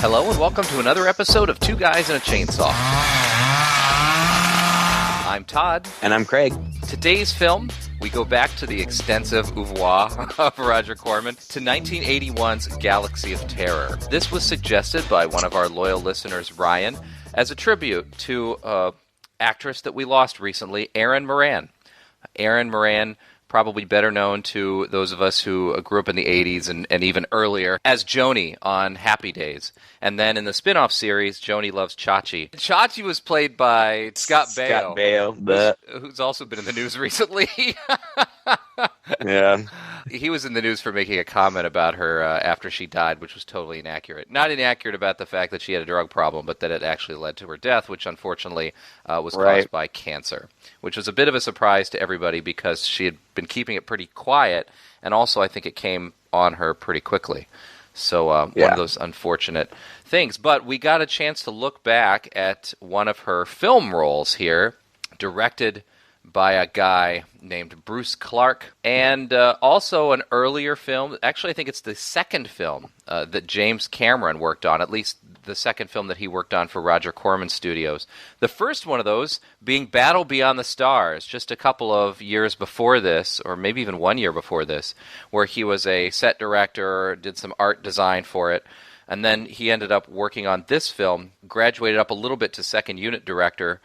Hello and welcome to another episode of Two Guys and a Chainsaw. I'm Todd. And I'm Craig. Today's film, we go back to the extensive oeuvre of Roger Corman to 1981's Galaxy of Terror. This was suggested by one of our loyal listeners, Ryan, as a tribute to an actress that we lost recently, Erin Moran. Erin Moran, probably better known to those of us who grew up in the 80s and even earlier as Joni on Happy Days. And then in the spin-off series, Joni Loves Chachi. Chachi was played by Scott Baio, who's also been in the news recently. Yeah. He was in the news for making a comment about her after she died, which was totally inaccurate. Not inaccurate about the fact that she had a drug problem, but that it actually led to her death, which unfortunately was caused by cancer, which was a bit of a surprise to everybody because she had been keeping it pretty quiet, and also I think it came on her pretty quickly. So one of those unfortunate things. But we got a chance to look back at one of her film roles here, directed by a guy named Bruce Clark, and also an earlier film. Actually, I think it's the second film that James Cameron worked on, at least the second film that he worked on for Roger Corman Studios. The first one of those being Battle Beyond the Stars, just a couple of years before this, or maybe even 1 year before this, where he was a set director, did some art design for it, and then he ended up working on this film, graduated up a little bit to second unit director.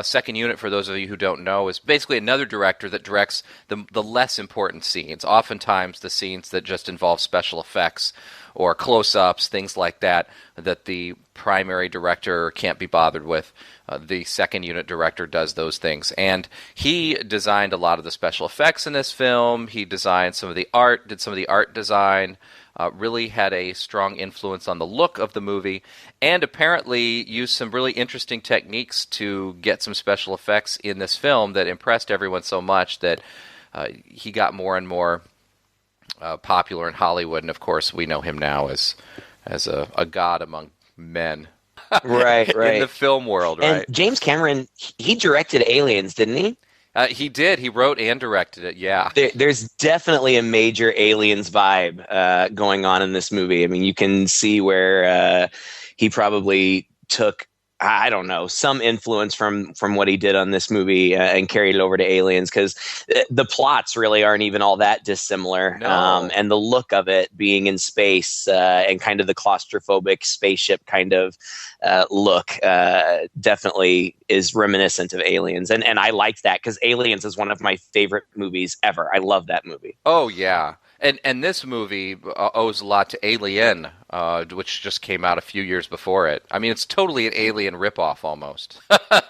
Second unit, for those of you who don't know, is basically another director that directs the less important scenes, oftentimes the scenes that just involve special effects or close-ups, things like that, that the primary director can't be bothered with. The second unit director does those things. And he designed a lot of the special effects in this film. He designed some of the art, did some of the art design, really had a strong influence on the look of the movie, and apparently used some really interesting techniques to get some special effects in this film that impressed everyone so much that he got more and more popular in Hollywood. And of course, we know him now as a god among men. Right. In the film world, right? And James Cameron, he directed Aliens, didn't he? He did. He wrote and directed it, yeah. There's definitely a major Aliens vibe going on in this movie. I mean, you can see where he probably took, I don't know, some influence from what he did on this movie and carried it over to Aliens, because the plots really aren't even all that dissimilar. No. And the look of it being in space and kind of the claustrophobic spaceship kind of look definitely is reminiscent of Aliens. And I liked that because Aliens is one of my favorite movies ever. I love that movie. Oh, yeah. And this movie owes a lot to Alien, which just came out a few years before it. I mean, it's totally an Alien-ripoff almost,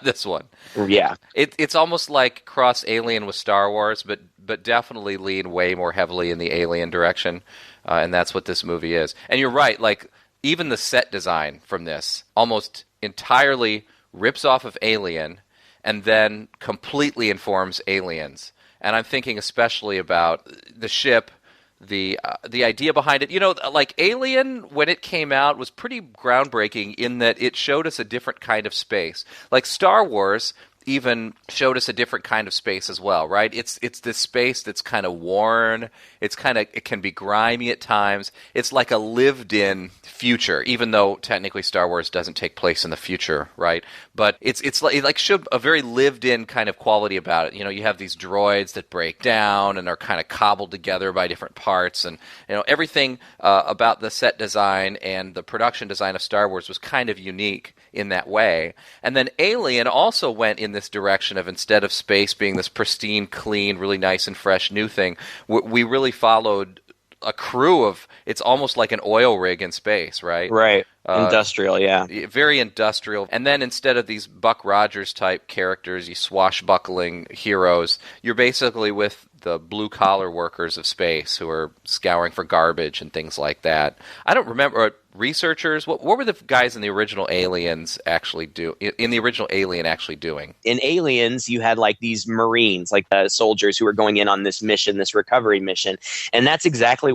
this one. Yeah. It's almost like cross Alien with Star Wars, but definitely lean way more heavily in the Alien direction, and that's what this movie is. And you're right, like, even the set design from this almost entirely rips off of Alien and then completely informs Aliens. And I'm thinking especially about the ship, the idea behind it. You know, like Alien, when it came out, was pretty groundbreaking in that it showed us a different kind of space. Like Star Wars even showed us a different kind of space as well, right? It's this space that's kind of worn. It can be grimy at times. It's like a lived-in future, even though technically Star Wars doesn't take place in the future, right? But it showed a very lived-in kind of quality about it. You know, you have these droids that break down and are kind of cobbled together by different parts, and you know everything about the set design and the production design of Star Wars was kind of unique in that way. And then Alien also went in this direction of, instead of space being this pristine, clean, really nice and fresh new thing, we really followed a crew of, it's almost like an oil rig in space, right? Right. Industrial, yeah. Very industrial. And then instead of these Buck Rogers type characters, you swashbuckling heroes, you're basically with the blue-collar workers of space who are scouring for garbage and things like that. I don't remember, researchers, what were the guys in the original Aliens actually in the original Alien actually doing? In Aliens, you had like these Marines, like soldiers who were going in on this mission, this recovery mission. And that's exactly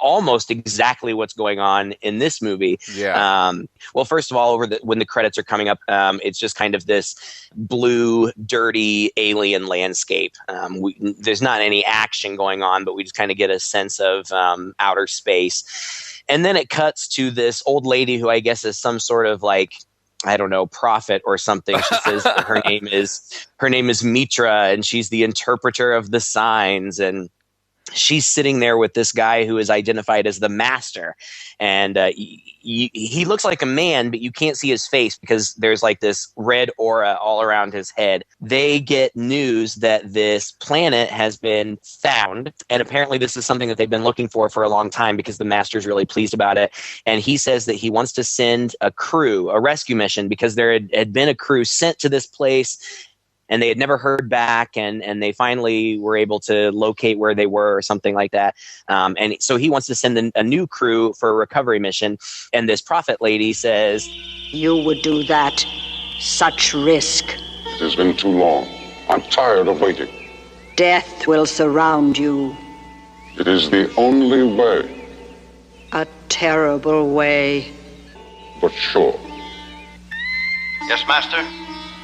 almost exactly what's going on in this movie. Yeah. Well, first of all, when the credits are coming up, it's just kind of this blue, dirty alien landscape. There's not any action going on, but we just kind of get a sense of outer space. And then it cuts to this old lady who I guess is some sort of like, I don't know, prophet or something. She says her name is Mitra, and she's the interpreter of the signs. And she's sitting there with this guy who is identified as the master. And he looks like a man, but you can't see his face because there's like this red aura all around his head. They get news that this planet has been found. And apparently this is something that they've been looking for a long time because the master's really pleased about it. And he says that he wants to send a crew, a rescue mission, because there had been a crew sent to this place and they had never heard back, and they finally were able to locate where they were or something like that. And so he wants to send a new crew for a recovery mission. And this prophet lady says, "You would do that? Such risk. It has been too long. I'm tired of waiting. Death will surround you. It is the only way. A terrible way. But sure. Yes, Master?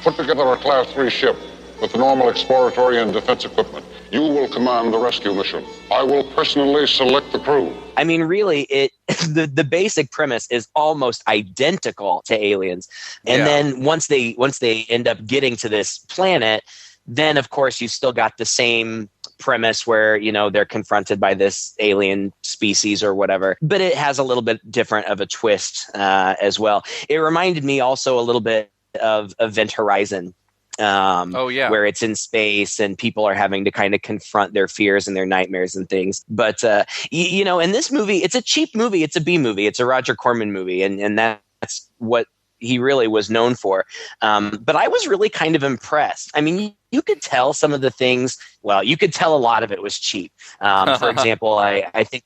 Put together a Class 3 ship with the normal exploratory and defense equipment. You will command the rescue mission. I will personally select the crew." I mean, really, the basic premise is almost identical to Aliens. And then once they end up getting to this planet, then of course you've still got the same premise where, you know, they're confronted by this alien species or whatever, but it has a little bit different of a twist as well. It reminded me also a little bit of Event Horizon, where it's in space and people are having to kind of confront their fears and their nightmares and things. But you know, in this movie, it's a cheap movie. It's a B movie. It's a Roger Corman movie, and that's what he really was known for. But I was really kind of impressed. I mean, you could tell some of the things. Well, you could tell a lot of it was cheap. For example, I think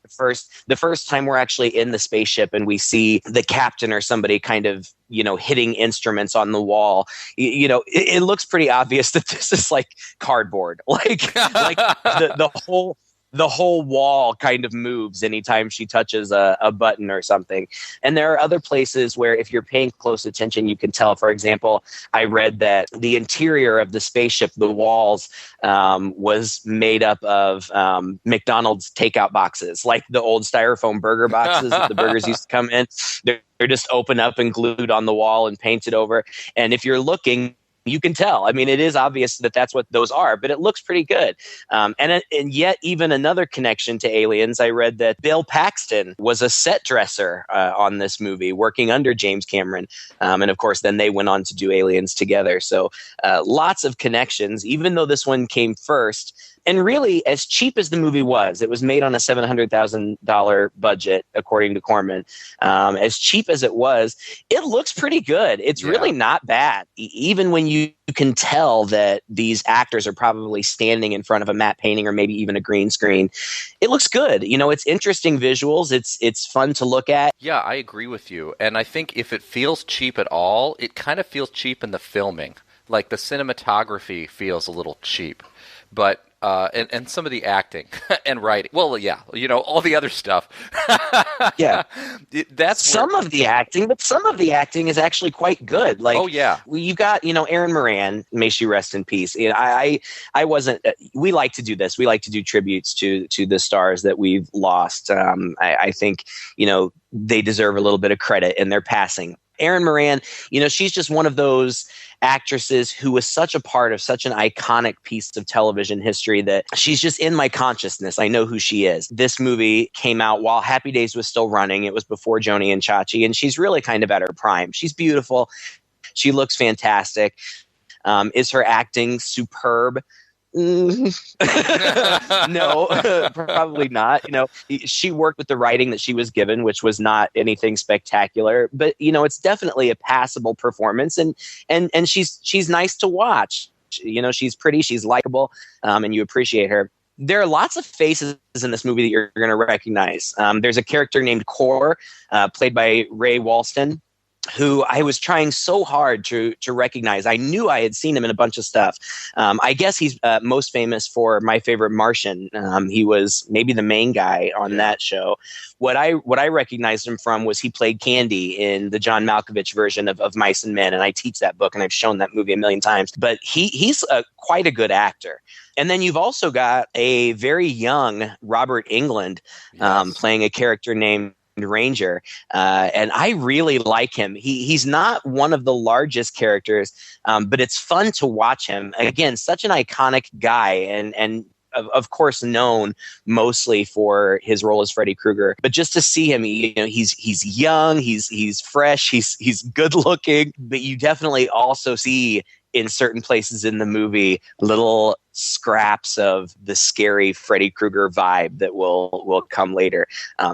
the first time we're actually in the spaceship and we see the captain or somebody kind of, you know, hitting instruments on the wall, you know, it looks pretty obvious that this is like cardboard, like the whole wall kind of moves anytime she touches a button or something. And there are other places where if you're paying close attention, you can tell. For example, I read that the interior of the spaceship, the walls, was made up of McDonald's takeout boxes, like the old styrofoam burger boxes that the burgers used to come in. They're just open up and glued on the wall and painted over. And if you're looking, you can tell. I mean, it is obvious that that's what those are, but it looks pretty good. And yet, even another connection to Aliens, I read that Bill Paxton was a set dresser on this movie, working under James Cameron. And of course, then they went on to do Aliens together. So lots of connections, even though this one came first. And really, as cheap as the movie was, it was made on a $700,000 budget, according to Corman. As cheap as it was, it looks pretty good. It's really not bad. Even when you can tell that these actors are probably standing in front of a matte painting or maybe even a green screen, it looks good. You know, it's interesting visuals. It's fun to look at. Yeah, I agree with you. And I think if it feels cheap at all, it kind of feels cheap in the filming. Like the cinematography feels a little cheap. But and some of the acting and writing. Well, yeah, you know, all the other stuff. Yeah. That's some of the acting, but some of the acting is actually quite good. Like, oh, yeah. You got, you know, Erin Moran, may she rest in peace. You know, I wasn't, we like to do this. We like to do tributes to the stars that we've lost. I think, you know, they deserve a little bit of credit in their passing. Erin Moran, you know, she's just one of those actresses who was such a part of such an iconic piece of television history that she's just in my consciousness. I know who she is. This movie came out while Happy Days was still running. It was before Joni and Chachi, and she's really kind of at her prime. She's beautiful. She looks fantastic. Is her acting superb? No, probably not. You know, she worked with the writing that she was given, which was not anything spectacular, but you know, it's definitely a passable performance, and she's nice to watch. You know, she's pretty, she's likable, and you appreciate her. There are lots of faces in this movie that you're going to recognize. There's a character named Core, played by Ray Walston, who I was trying so hard to recognize. I knew I had seen him in a bunch of stuff. I guess he's most famous for My Favorite Martian. He was maybe the main guy on that show. What I recognized him from was he played Candy in the John Malkovich version of Mice and Men, and I teach that book, and I've shown that movie a million times. But he's quite a good actor. And then you've also got a very young Robert Englund playing a character named Ranger, and I really like him. He's not one of the largest characters, but it's fun to watch him. Again, such an iconic guy, and of course known mostly for his role as Freddy Krueger. But just to see him, he's young, he's fresh, he's good looking, but you definitely also see in certain places in the movie little scraps of the scary Freddy Krueger vibe that will come later.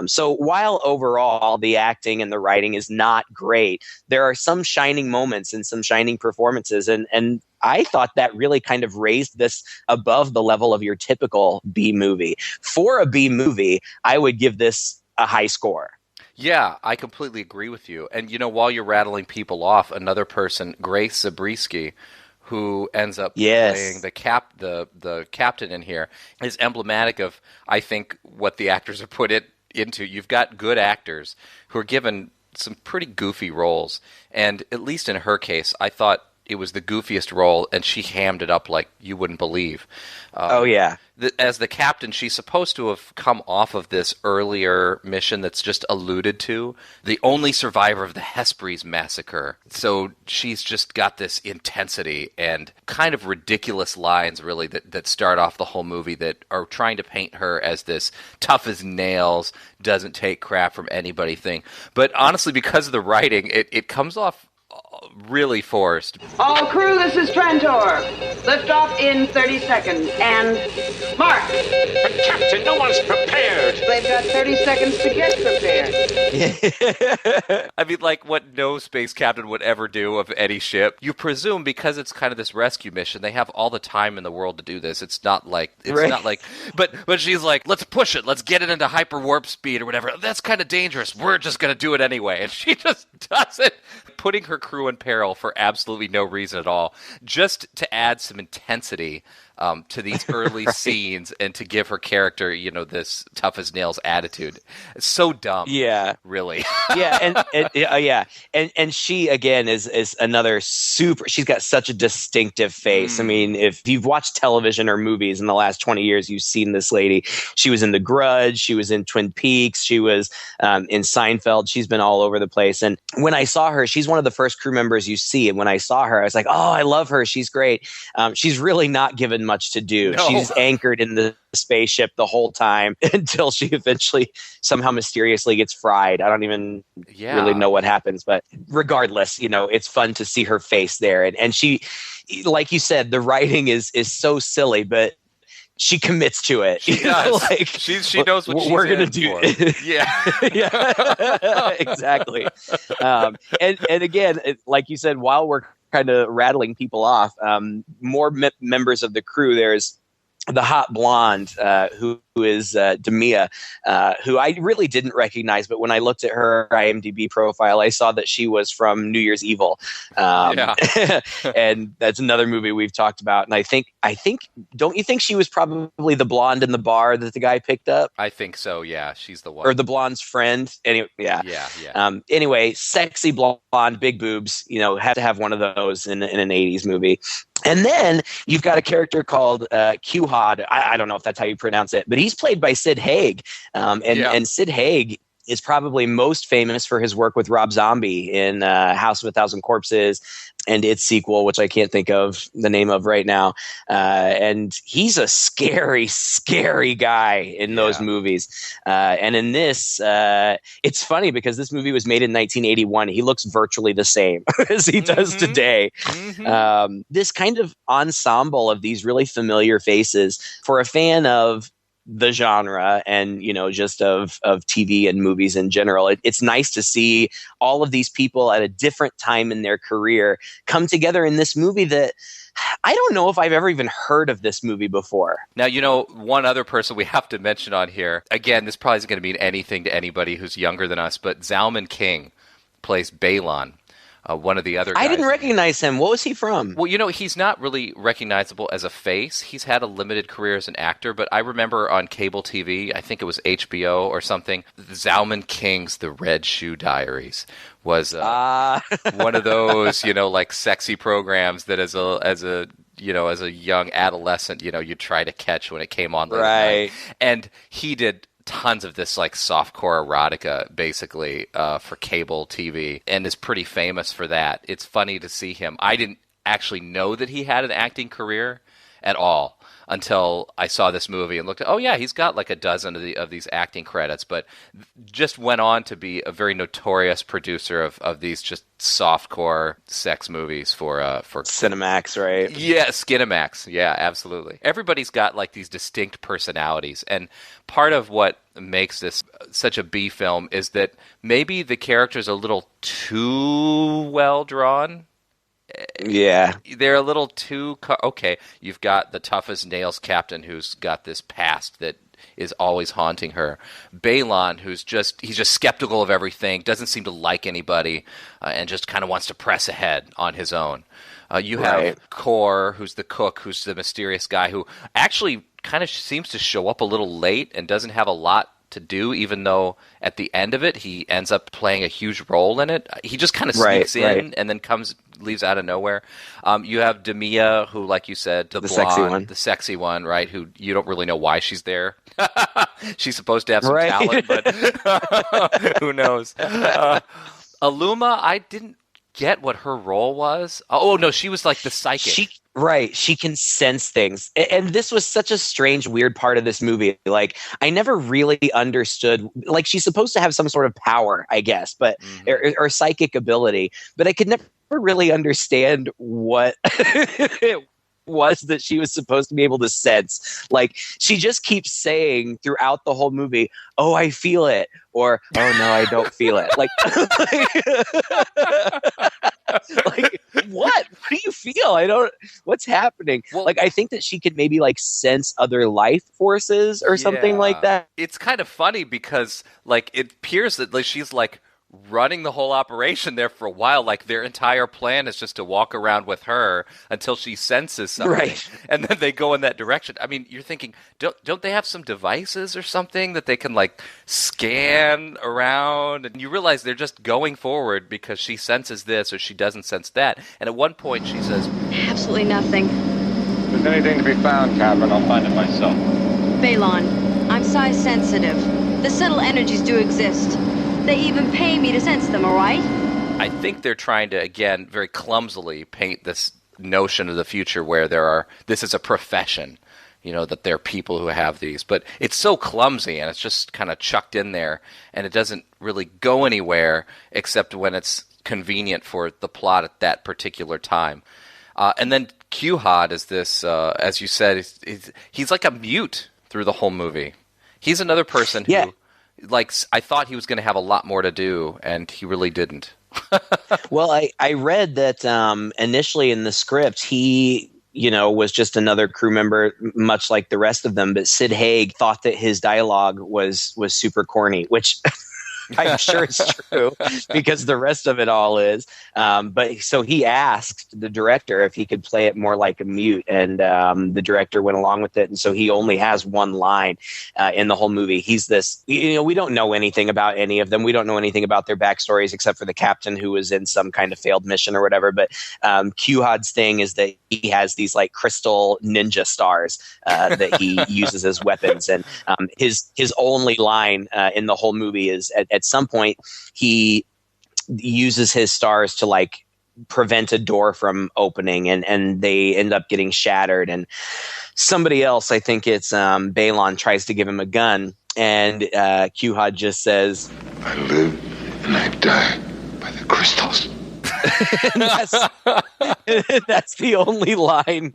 So while overall the acting and the writing is not great, there are some shining moments and some shining performances, and I thought that really kind of raised this above the level of your typical B movie. For a B movie, I would give this a high score. Yeah, I completely agree with you. And, while you're rattling people off, another person, Grace Zabriskie, who ends up playing the captain in here, is emblematic of, I think, what the actors are put into. You've got good actors who are given some pretty goofy roles. And at least in her case, I thought it was the goofiest role, and she hammed it up like you wouldn't believe. As the captain, she's supposed to have come off of this earlier mission that's just alluded to, the only survivor of the Hesperies massacre. So she's just got this intensity and kind of ridiculous lines, really, that start off the whole movie, that are trying to paint her as this tough as nails, doesn't take crap from anybody thing. But honestly, because of the writing, it comes off really forced. All crew, this is Trantor. Lift off in 30 seconds. And mark. But Captain, no one's prepared. They've got 30 seconds to get prepared. I mean, like what no space captain would ever do of any ship. You presume, because it's kind of this rescue mission, they have all the time in the world to do this. It's not like, but she's like, let's push it. Let's get it into hyper warp speed or whatever. That's kind of dangerous. We're just going to do it anyway. And she just does it, putting her crew in peril for absolutely no reason at all, just to add some intensity to these early scenes and to give her character, this tough as nails attitude. It's so dumb. Yeah, really. And she again is another super. She's got such a distinctive face. I mean, if you've watched television or movies in the last 20 years, you've seen this lady. She was in The Grudge. She was in Twin Peaks. She was in Seinfeld. She's been all over the place. And when I saw her, she's one of the first crew members you see. And when I saw her, I was like, oh, I love her. She's great. She's really not given much to do. No. She's anchored in the spaceship the whole time until she eventually somehow mysteriously gets fried. I don't even really know what happens, but regardless, it's fun to see her face there. And she, like you said, the writing is so silly, but she commits to it. She does. She knows what we're going to do. Yeah. Exactly. And again, like you said, while we're kind of rattling people off, more members of the crew, there's the hot blonde who is Demia, who I really didn't recognize, but when I looked at her IMDb profile, I saw that she was from New Year's Evil, and that's another movie we've talked about. And I think, don't you think she was probably the blonde in the bar that the guy picked up? I think so. Yeah, she's the one, or the blonde's friend. Anyway, yeah. Anyway, sexy blonde, big boobs. Have to have one of those in an '80s movie. And then you've got a character called Q-Hod. I don't know if that's how you pronounce it, but he's played by Sid Haig. And Sid Haig is probably most famous for his work with Rob Zombie in House of a Thousand Corpses and its sequel, which I can't think of the name of right now. And he's a scary, scary guy in those movies. And in this, it's funny because this movie was made in 1981. He looks virtually the same as he does today. This kind of ensemble of these really familiar faces for a fan of the genre and just of TV and movies in general, it's nice to see all of these people at a different time in their career come together in this movie that I don't know if I've ever even heard of this movie before. Now, one other person we have to mention on here, again, this probably isn't going to mean anything to anybody who's younger than us, but Zalman King plays Balon. One of the other guys. I didn't recognize him. What was he from? Well, he's not really recognizable as a face. He's had a limited career as an actor, but I remember on cable TV, I think it was HBO or something, Zalman King's The Red Shoe Diaries was one of those, like sexy programs that as a young adolescent, you try to catch when it came on late night. And he did tons of this like softcore erotica basically for cable TV, and is pretty famous for that. It's funny to see him. I didn't actually know that he had an acting career at all until I saw this movie and looked at, oh yeah, he's got like a dozen of these acting credits, but just went on to be a very notorious producer of these just softcore sex movies for Cinemax, right? Yeah, Skinemax. Yeah, absolutely. Everybody's got like these distinct personalities, and part of what makes this such a B film is that maybe the characters are a little too well drawn. Yeah. They're a little too... Okay, you've got the tough-as-nails captain who's got this past that is always haunting her. Balon, he's just skeptical of everything, doesn't seem to like anybody, and just kind of wants to press ahead on his own. You have Kor, who's the cook, who's the mysterious guy who actually kind of seems to show up a little late and doesn't have a lot to do, even though at the end of it he ends up playing a huge role in it. He just kind of sneaks in and then leaves out of nowhere. You have Demia, who, like you said, the blonde, the sexy one, right? Who you don't really know why she's there. She's supposed to have some talent, but who knows? Aluma, I didn't get what her role was. Oh no, she was like the psychic. She can sense things. And this was such a strange, weird part of this movie. Like, I never really understood, like, she's supposed to have some sort of power, I guess, but or psychic ability, but I could never really understand what it was that she was supposed to be able to sense. Like, she just keeps saying throughout the whole movie, "Oh, I feel it," or "Oh no, I don't feel it." Like, like what do you feel? What's happening? Well, like, I think that she could maybe like sense other life forces or something like that. It's kind of funny because like it appears that like she's like running the whole operation there for a while. Like, their entire plan is just to walk around with her until she senses something, right? And then they go in that direction. I mean, you're thinking, don't they have some devices or something that they can like scan around? And you realize they're just going forward because she senses this or she doesn't sense that. And at one point she says, absolutely nothing. If there's anything to be found, Captain, I'll find it myself. Balon, I'm psi sensitive. The subtle energies do exist. They even pay me to sense them, all right? I think they're trying to, again, very clumsily paint this notion of the future where this is a profession, that there are people who have these. But it's so clumsy, and it's just kind of chucked in there, and it doesn't really go anywhere except when it's convenient for the plot at that particular time. And then Q-Hod is this, as you said, he's like a mute through the whole movie. He's another person who... Like, I thought he was going to have a lot more to do, and he really didn't. Well, I read that initially in the script, he, was just another crew member, much like the rest of them. But Sid Haig thought that his dialogue was super corny, which I'm sure it's true because the rest of it all is. But so he asked the director if he could play it more like a mute, and the director went along with it. And so he only has one line in the whole movie. He's this, we don't know anything about any of them. We don't know anything about their backstories except for the captain who was in some kind of failed mission or whatever. But Q-Hod's thing is that he has these like crystal ninja stars that he uses as weapons. And his only line in the whole movie is at some point he uses his stars to like prevent a door from opening, and they end up getting shattered, and somebody else, I think it's Balon, tries to give him a gun, and Q-Hod just says, "I live and I die by the crystals." That's the only line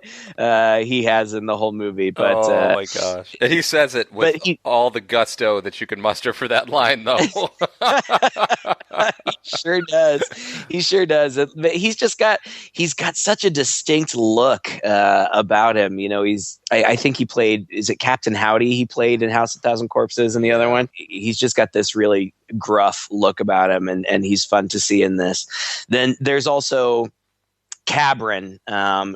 he has in the whole movie. But oh my gosh! And he says it with all the gusto that you can muster for that line, though. He sure does. He sure does. He's got such a distinct look about him. I think he played. Is it Captain Howdy? He played in House of Thousand Corpses, and the other one. He's just got this really gruff look about him, and he's fun to see in this. Then there's also Cabron,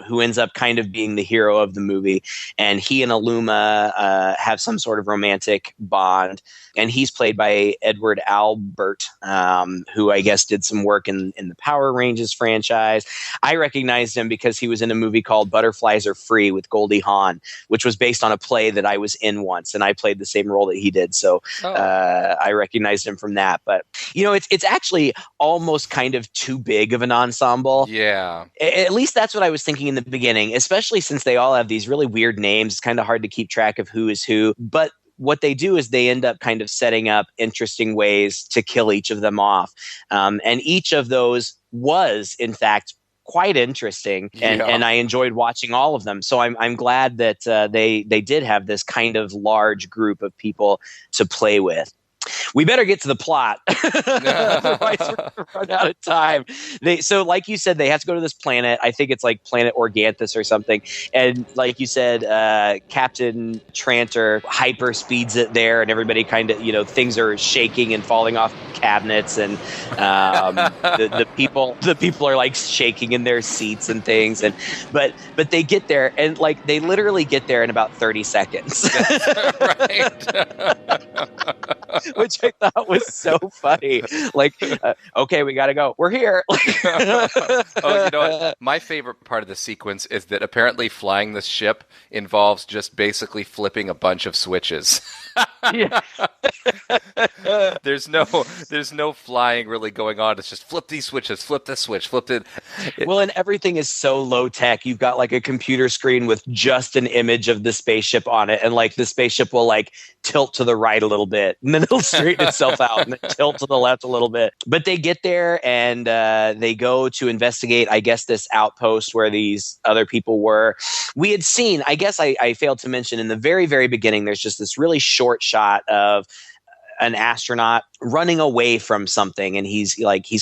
who ends up kind of being the hero of the movie, and he and Aluma have some sort of romantic bond, and he's played by Edward Albert, who I guess did some work in the Power Rangers franchise. I recognized him because he was in a movie called Butterflies Are Free with Goldie Hawn, which was based on a play that I was in once, and I played the same role that he did, so I recognized him from that. But it's actually almost kind of too big of an ensemble. Yeah. At least that's what I was thinking in the beginning, especially since they all have these really weird names. It's kind of hard to keep track of who is who. But what they do is they end up kind of setting up interesting ways to kill each of them off. And each of those was, in fact, quite interesting. And I enjoyed watching all of them. So I'm glad that they did have this kind of large group of people to play with. We better get to the plot. Otherwise we're going to run out of time. So like you said, they have to go to this planet. I think it's like planet Organthus or something. And like you said, Captain Trantor hyper speeds it there, and everybody kind of, things are shaking and falling off cabinets, and the people are like shaking in their seats and things. But they get there, and like they literally get there in about 30 seconds. Right. Which I thought was so funny. Like, okay, we got to go. We're here. Oh, you know what? My favorite part of the sequence is that apparently flying this ship involves just basically flipping a bunch of switches. Yeah. There's no flying really going on. It's just flip these switches, flip this switch, flip it. Well, and everything is so low tech. You've got like a computer screen with just an image of the spaceship on it, and like the spaceship will like tilt to the right a little bit, and then it'll straighten itself out, and then tilt to the left a little bit. But they get there, and they go to investigate, I guess, this outpost where these other people were. We had seen, I guess I failed to mention in the very, very beginning, there's just this really short shot of an astronaut running away from something, and he's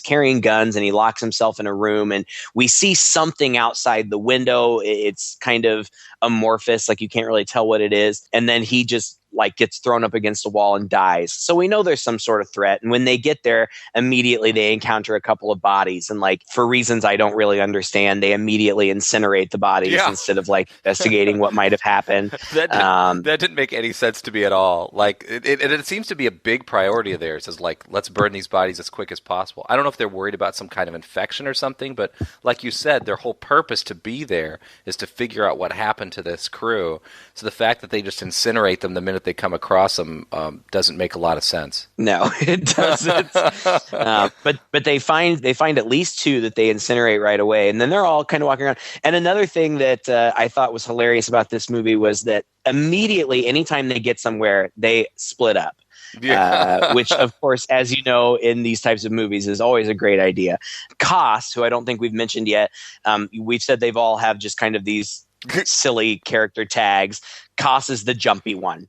carrying guns, and he locks himself in a room, and we see something outside the window. It's kind of amorphous, like you can't really tell what it is, and then he just like gets thrown up against a wall and dies. So we know there's some sort of threat. And when they get there, immediately they encounter a couple of bodies. And like, for reasons I don't really understand, they immediately incinerate the bodies instead of like investigating what might have happened. That didn't make any sense to me at all. Like, it seems to be a big priority of theirs, is like, let's burn these bodies as quick as possible. I don't know if they're worried about some kind of infection or something, but like you said, their whole purpose to be there is to figure out what happened to this crew. So the fact that they just incinerate them the minute they come across them doesn't make a lot of sense. No, it doesn't. But they find at least two that they incinerate right away, and then they're all kind of walking around. And another thing that I thought was hilarious about this movie was that immediately, anytime they get somewhere, they split up. Yeah. Which, of course, as you know, in these types of movies is always a great idea. Koss, who I don't think we've mentioned yet, we've said they've all have just kind of these silly character tags. Koss is the jumpy one.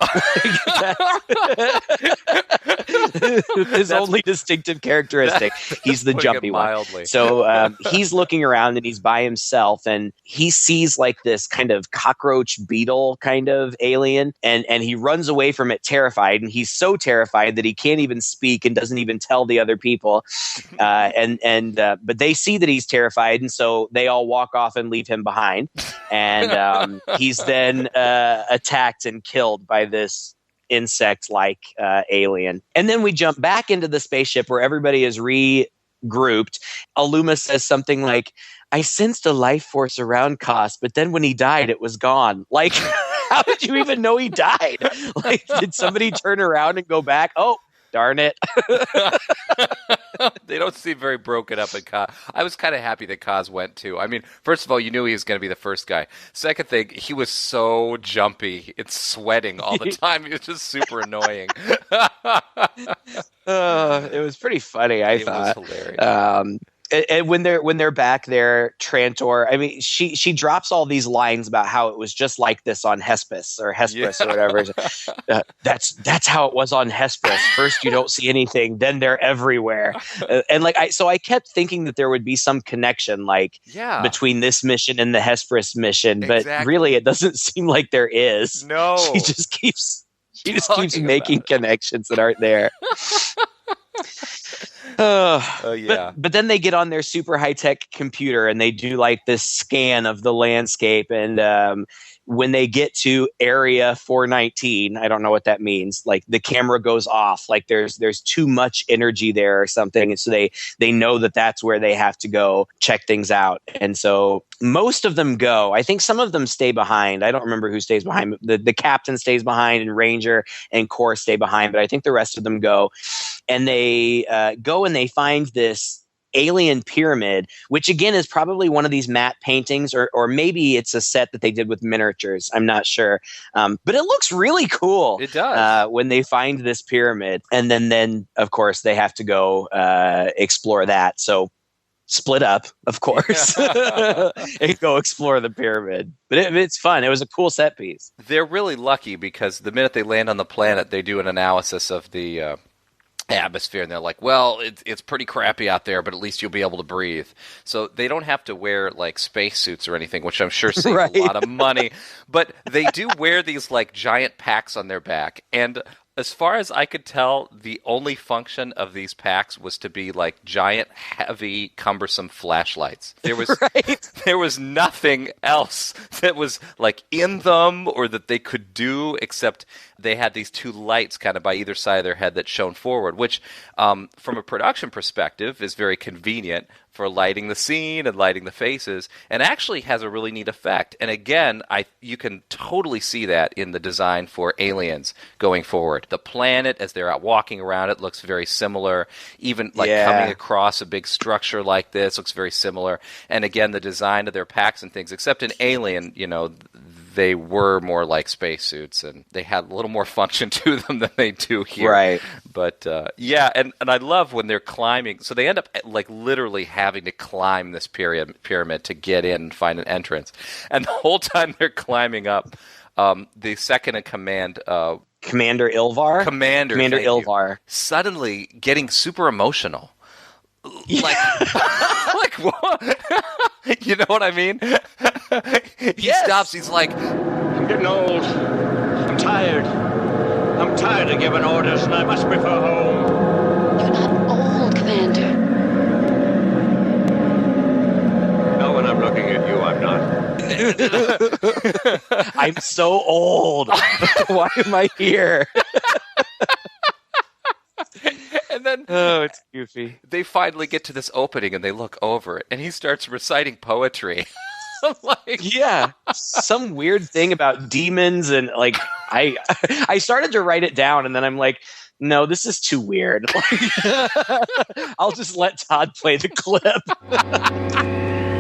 His only distinctive characteristic. He's the jumpy one. So he's looking around, and he's by himself, and he sees like this kind of cockroach beetle kind of alien, and he runs away from it terrified, and he's so terrified that he can't even speak and doesn't even tell the other people. But they see that he's terrified, and so they all walk off and leave him behind. And he's then attacked and killed by this insect-like alien. And then we jump back into the spaceship where everybody is regrouped. Aluma says something like, "I sensed a life force around Koss, but then when he died, it was gone." Like, how did you even know he died? Like, did somebody turn around and go back? Oh, darn it. They don't seem very broken up at Koss. I was kind of happy that Koss went too. I mean, first of all, you knew he was going to be the first guy. Second thing, he was so jumpy. It's sweating all the time. He was just super annoying. It was pretty funny, I thought. It was hilarious. And when they're back there, Trantor, I mean, she drops all these lines about how it was just like this on Hesperus or whatever. That's how it was on Hesperus. First you don't see anything, then they're everywhere. And like I kept thinking that there would be some connection between this mission and the Hesperus mission, but really it doesn't seem like there is. No. She just keeps making connections that aren't there. Yeah. But then they get on their super high-tech computer and they do like this scan of the landscape. And when they get to area 419, I don't know what that means. Like the camera goes off, like there's too much energy there or something. And so they know that that's where they have to go check things out. And so most of them go. I think some of them stay behind. I don't remember who stays behind. The captain stays behind, and Ranger and Core stay behind. But I think the rest of them go. And they go and they find this alien pyramid, which again is probably one of these matte paintings, or maybe it's a set that they did with miniatures. I'm not sure. But it looks really cool. It does. When they find this pyramid. And then of course, they have to go explore that. So split up, of course, and go explore the pyramid. But it's fun. It was a cool set piece. They're really lucky because the minute they land on the planet, they do an analysis of the atmosphere, and they're like, well, it's pretty crappy out there, but at least you'll be able to breathe. So they don't have to wear like spacesuits or anything, which I'm sure saves a lot of money. But they do wear these like giant packs on their back, and as far as I could tell, the only function of these packs was to be like giant, heavy, cumbersome flashlights. There was there was nothing else that was like in them or that they could do, except they had these two lights kind of by either side of their head that shone forward, which from a production perspective is very convenient for lighting the scene and lighting the faces, and actually has a really neat effect. And again, you can totally see that in the design for Aliens going forward. The planet, as they're out walking around it, looks very similar. Even like coming across a big structure like this looks very similar. And again, the design of their packs and things, except in Alien, they were more like spacesuits, and they had a little more function to them than they do here. Right. But and I love when they're climbing. So they end up like literally having to climb this pyramid to get in and find an entrance. And the whole time they're climbing up, the second in command, Commander Ilvar, suddenly getting super emotional. Like, like what? You know what I mean? He stops. He's like, I'm getting old. I'm tired. I'm tired of giving orders, and I must prefer home. You're not old, Commander. No, when I'm looking at you, I'm not. I'm so old. Why am I here? And then, it's goofy. They finally get to this opening, and they look over it, and he starts reciting poetry. I'm like, some weird thing about demons, and like I started to write it down, and then I'm like, no, this is too weird. I'll just let Todd play the clip.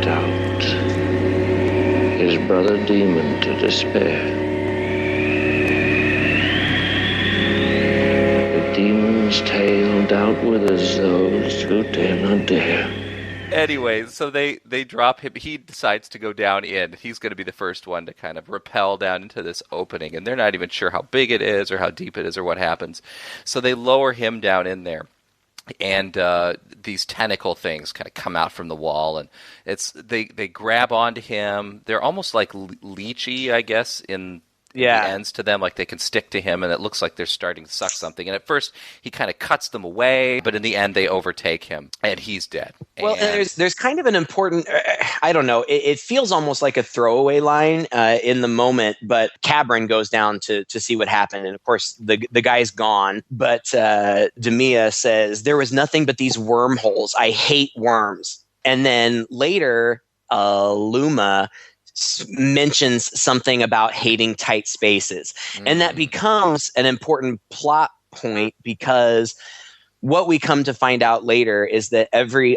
Doubt his brother demon to despair. The demon's tail doubt withers those who dare not dare. Anyway, so they drop him. He decides to go down in. He's going to be the first one to kind of rappel down into this opening, and they're not even sure how big it is or how deep it is or what happens. So they lower him down in there, and these tentacle things kind of come out from the wall, and they grab onto him. They're almost like leechy, I guess, in the ends to them, like they can stick to him, and it looks like they're starting to suck something. And at first, he kind of cuts them away, but in the end, they overtake him, and he's dead. Well, and there's kind of an important, I don't know, it feels almost like a throwaway line in the moment, but Cabron goes down to see what happened, and of course, the guy's gone, but Demia says, there was nothing but these wormholes. I hate worms. And then later, Luma mentions something about hating tight spaces. And that becomes an important plot point, because what we come to find out later is that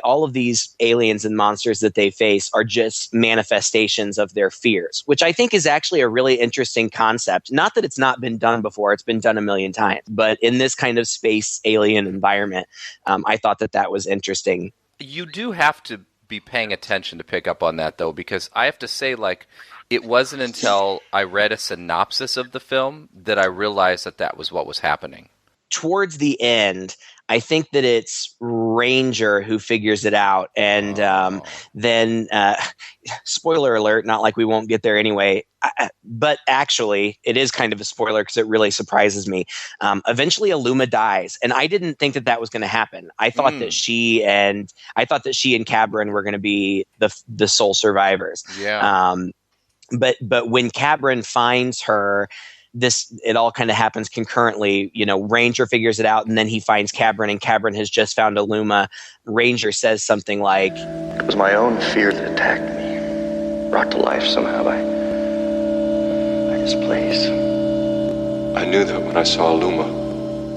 all of these aliens and monsters that they face are just manifestations of their fears, which I think is actually a really interesting concept. Not that it's not been done before, it's been done a million times, but in this kind of space alien environment, I thought that was interesting. You do have to be paying attention to pick up on that, though, because I have to say, like, it wasn't until I read a synopsis of the film that I realized that was what was happening. towards the end, I think that it's Ranger who figures it out. And then, spoiler alert, not like we won't get there anyway, but actually it is kind of a spoiler because it really surprises me. Eventually Aluma dies, and I didn't think that that was going to happen. I thought that she and Cabron were going to be the sole survivors. Yeah. But when Cabron finds her, it all kind of happens concurrently. Ranger figures it out, and then he finds Cabron, and Cabron has just found Aluma. Ranger says something like, "It was my own fear that attacked me, brought to life somehow by this place." I knew that when I saw Aluma.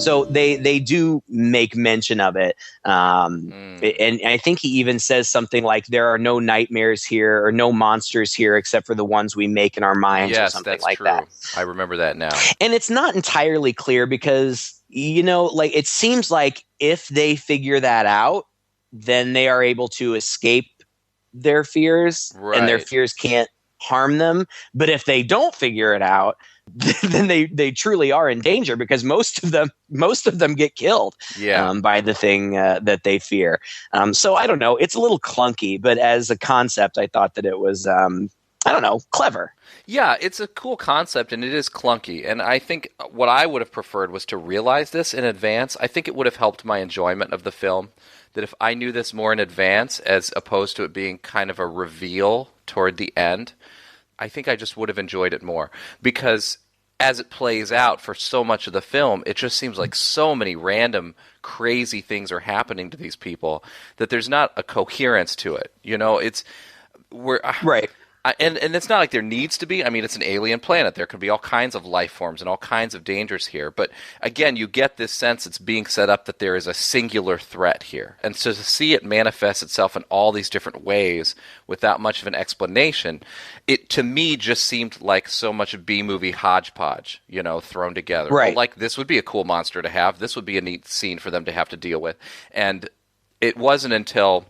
So they do make mention of it. And I think he even says something like, "There are no nightmares here or no monsters here except for the ones we make in our minds," or something like true. that. I remember that now. And it's not entirely clear because, it seems like if they figure that out, then they are able to escape their fears, and their fears can't harm them. But if they don't figure it out, then they truly are in danger, because most of them get killed by the thing that they fear. So I don't know. It's a little clunky, but as a concept, I thought that it was clever. Yeah, it's a cool concept, and it is clunky. And I think what I would have preferred was to realize this in advance. I think it would have helped my enjoyment of the film, that if I knew this more in advance, as opposed to it being kind of a reveal toward the end, I think I just would have enjoyed it more. Because as it plays out for so much of the film, it just seems like so many random, crazy things are happening to these people that there's not a coherence to it. Right. And it's not like there needs to be. I mean, it's an alien planet. There could be all kinds of life forms and all kinds of dangers here. But again, you get this sense it's being set up that there is a singular threat here. And so to see it manifest itself in all these different ways without much of an explanation, it to me just seemed like so much of B-movie hodgepodge, thrown together. Right. Well, like, this would be a cool monster to have. This would be a neat scene for them to have to deal with. And it wasn't until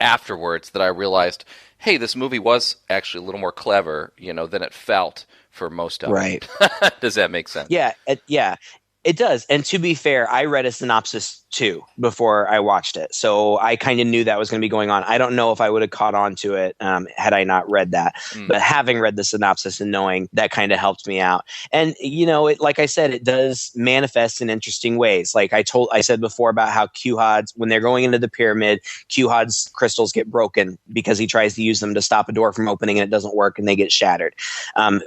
afterwards that I realized, hey, this movie was actually a little more clever, than it felt for most of it. Does that make sense? Yeah, it does. And to be fair, I read a synopsis too before I watched it, so I kind of knew that was going to be going on. I don't know if I would have caught on to it had I not read that, but having read the synopsis and knowing that kind of helped me out. And like I said, it does manifest in interesting ways. Like I said before about how Quhod's, when they're going into the pyramid, Quhod's crystals get broken because he tries to use them to stop a door from opening, and it doesn't work, and they get shattered.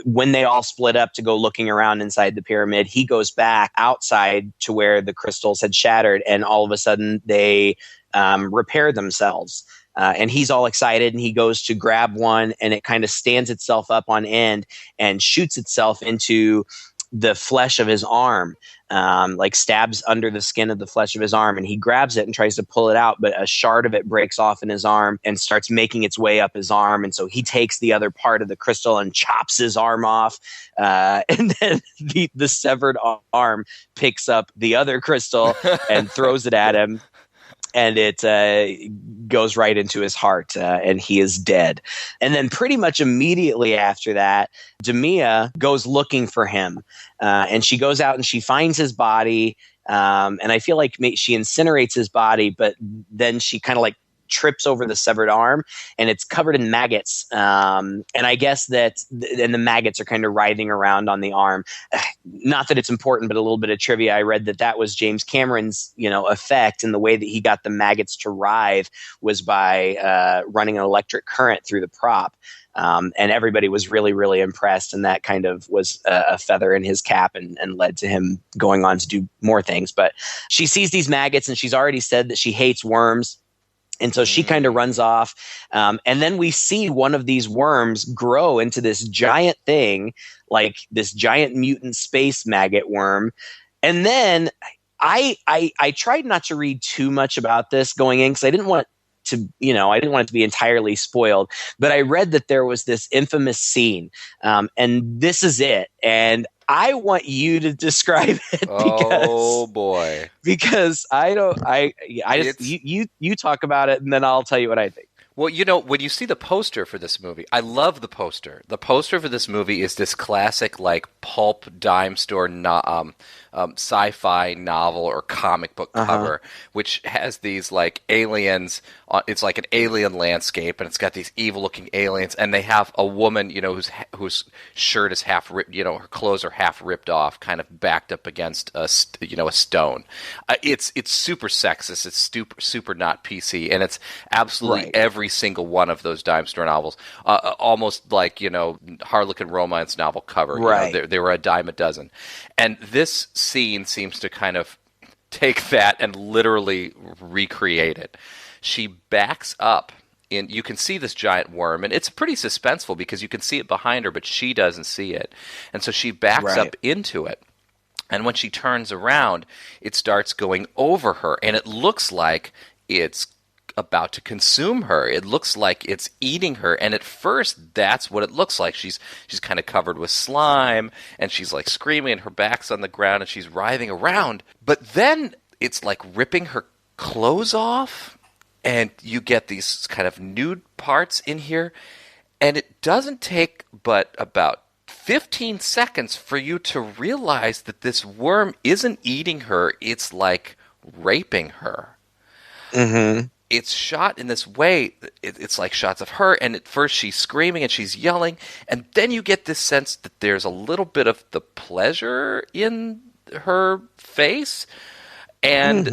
When they all split up to go looking around inside the pyramid, he goes back outside to where the crystals had shattered, and all of a sudden they repair themselves. And he's all excited, and he goes to grab one, and it kind of stands itself up on end and shoots itself into the flesh of his arm, like stabs under the skin of the flesh of his arm, and he grabs it and tries to pull it out, but a shard of it breaks off in his arm and starts making its way up his arm. And so he takes the other part of the crystal and chops his arm off, and then the severed arm picks up the other crystal and throws it at him, and it goes right into his heart, and he is dead. And then pretty much immediately after that, Demia goes looking for him, and she goes out and she finds his body, and I feel like she incinerates his body, but then she kind of like trips over the severed arm, and it's covered in maggots. And I guess that and the maggots are kind of writhing around on the arm. Not that it's important, but a little bit of trivia. I read that was James Cameron's, effect, and the way that he got the maggots to writhe was by running an electric current through the prop. And everybody was really, really impressed, and that kind of was a feather in his cap and led to him going on to do more things. But she sees these maggots, and she's already said that she hates worms. And so she kind of runs off. And then we see one of these worms grow into this giant thing, like this giant mutant space maggot worm. And then I tried not to read too much about this going in, because I didn't want it to be entirely spoiled. But I read that there was this infamous scene, and this is it. And I want you to describe it, because you talk about it, and then I'll tell you what I think. Well, when you see the poster for this movie, I love the poster. The poster for this movie is this classic, like, pulp dime store sci-fi novel or comic book cover, which has these like aliens. It's like an alien landscape, and it's got these evil-looking aliens, and they have a woman, whose shirt is half ripped, her clothes are half ripped off, kind of backed up against a stone. It's super sexist. It's super not PC, and it's absolutely every single one of those dime store novels, almost like Harlequin romance novel cover. Right. There were a dime a dozen, and this scene seems to kind of take that and literally recreate it. She backs up. You can see this giant worm, and it's pretty suspenseful because you can see it behind her, but she doesn't see it. And so she backs up into it. And when she turns around, it starts going over her, and it looks like it's about to consume her. It looks like it's eating her, and at first that's what it looks like. She's kind of covered with slime, and she's like screaming, and her back's on the ground, and she's writhing around. But then it's like ripping her clothes off, and you get these kind of nude parts in here, and it doesn't take but about 15 seconds for you to realize that this worm isn't eating her, it's like raping her. Mm-hmm. It's shot in this way, it's like shots of her, and at first she's screaming and she's yelling, and then you get this sense that there's a little bit of the pleasure in her face, and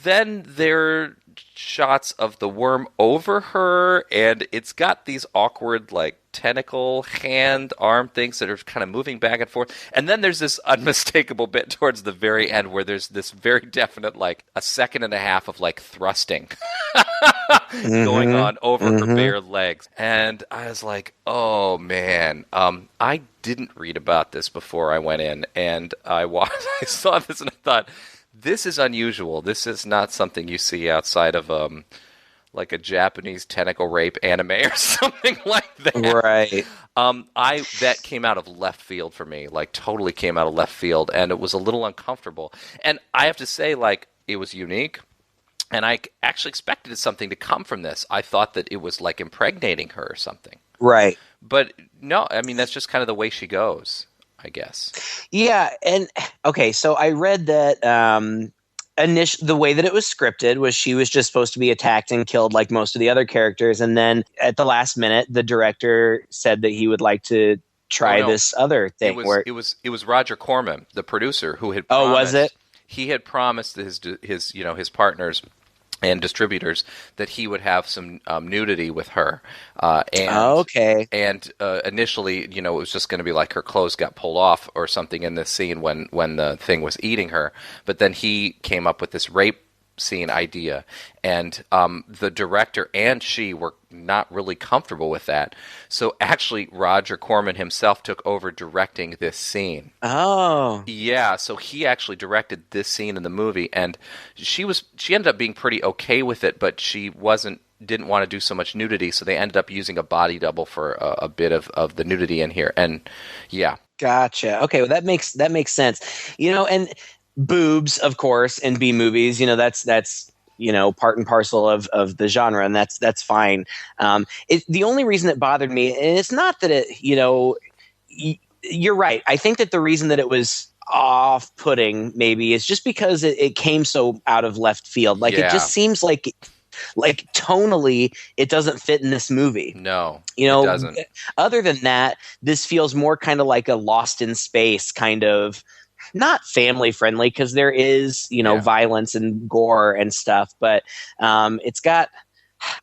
then there shots of the worm over her, and it's got these awkward like tentacle hand arm things that are kind of moving back and forth, and then there's this unmistakable bit towards the very end where there's this very definite like a second and a half of like thrusting going on over her bare legs, and I was like, oh man, I didn't read about this before I went in, and I saw this and I thought, this is unusual. This is not something you see outside of like a Japanese tentacle rape anime or something like that. Right. That came out of left field for me. Like totally came out of left field, and it was a little uncomfortable. And I have to say, like, it was unique, and I actually expected something to come from this. I thought that it was like impregnating her or something. Right. But no, I mean that's just kind of the way she goes, I guess. Yeah, and okay, so I read that the way that it was scripted was she was just supposed to be attacked and killed like most of the other characters, and then at the last minute, the director said that he would like to try this other thing. It was Roger Corman, the producer, who had promised, was it? He had promised his partners and distributors that he would have some nudity with her. And initially, it was just going to be like her clothes got pulled off or something in this scene when the thing was eating her. But then he came up with this rape scene idea, and the director and she were not really comfortable with that. So actually, Roger Corman himself took over directing this scene. Oh, yeah. So he actually directed this scene in the movie, and she ended up being pretty okay with it, but she didn't want to do so much nudity, so they ended up using a body double for a bit of the nudity in here. And yeah, gotcha. Okay, well that makes sense. And boobs, of course, in B movies, that's part and parcel of the genre, and that's fine. The only reason it bothered me, and it's not that it, you're right. I think that the reason that it was off-putting maybe is just because it came so out of left field. Like it just seems like tonally it doesn't fit in this movie. No, it doesn't. Other than that, this feels more kind of like a Lost in Space kind of. Not family friendly because there is, violence and gore and stuff, but it's got,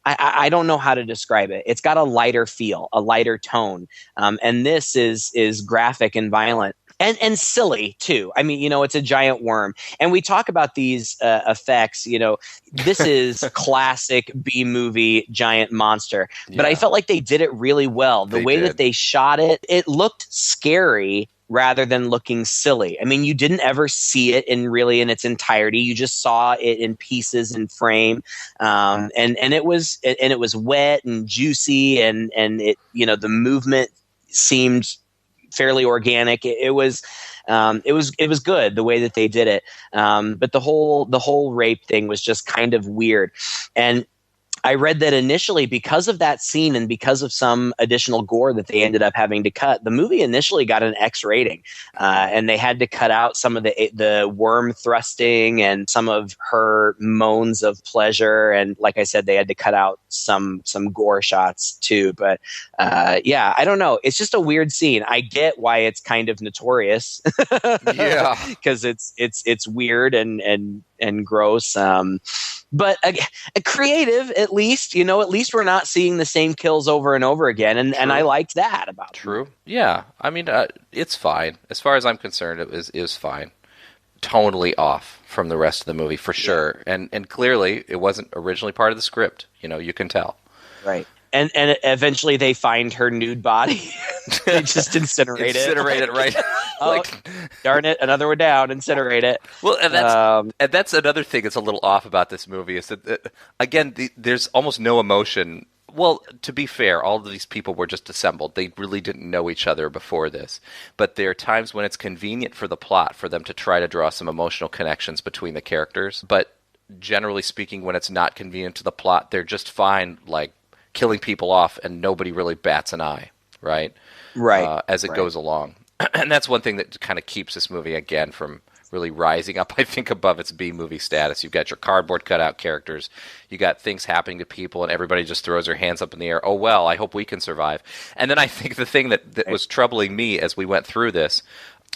I don't know how to describe it. It's got a lighter feel, a lighter tone. And this is graphic and violent and silly too. I mean, it's a giant worm, and we talk about these effects, this is classic B movie giant monster, but I felt like they did it really well. The way that they shot it, it looked scary rather than looking silly. I mean, you didn't ever see it in its entirety. You just saw it in pieces in frame, and it was wet and juicy, and it the movement seemed fairly organic. It was good the way that they did it, but the whole rape thing was just kind of weird. And I read that initially, because of that scene and because of some additional gore that they ended up having to cut, the movie initially got an X rating, and they had to cut out some of the worm thrusting and some of her moans of pleasure, and like I said, they had to cut out some gore shots too. But yeah, I don't know. It's just a weird scene. I get why it's kind of notorious, yeah, because it's weird and gross. But a creative, at least, at least we're not seeing the same kills over and over again, and I liked that about True. Yeah, I mean, it's fine as far as I'm concerned. It is fine. Totally off from the rest of the movie for sure, and clearly it wasn't originally part of the script. You can tell. Right. And eventually they find her nude body. They just incinerate it. Incinerate it, right? Oh, darn it! Another one down. Incinerate it. Well, and that's another thing that's a little off about this movie is that again, there's almost no emotion. Well, to be fair, all of these people were just assembled. They really didn't know each other before this. But there are times when it's convenient for the plot for them to try to draw some emotional connections between the characters. But generally speaking, when it's not convenient to the plot, they're just fine, like killing people off, and nobody really bats an eye, right? Right. As it goes along. And that's one thing that kind of keeps this movie, again, from really rising up, I think, above its B-movie status. You've got your cardboard cutout characters. You got things happening to people, and everybody just throws their hands up in the air. Oh, well, I hope we can survive. And then I think the thing that was troubling me as we went through this,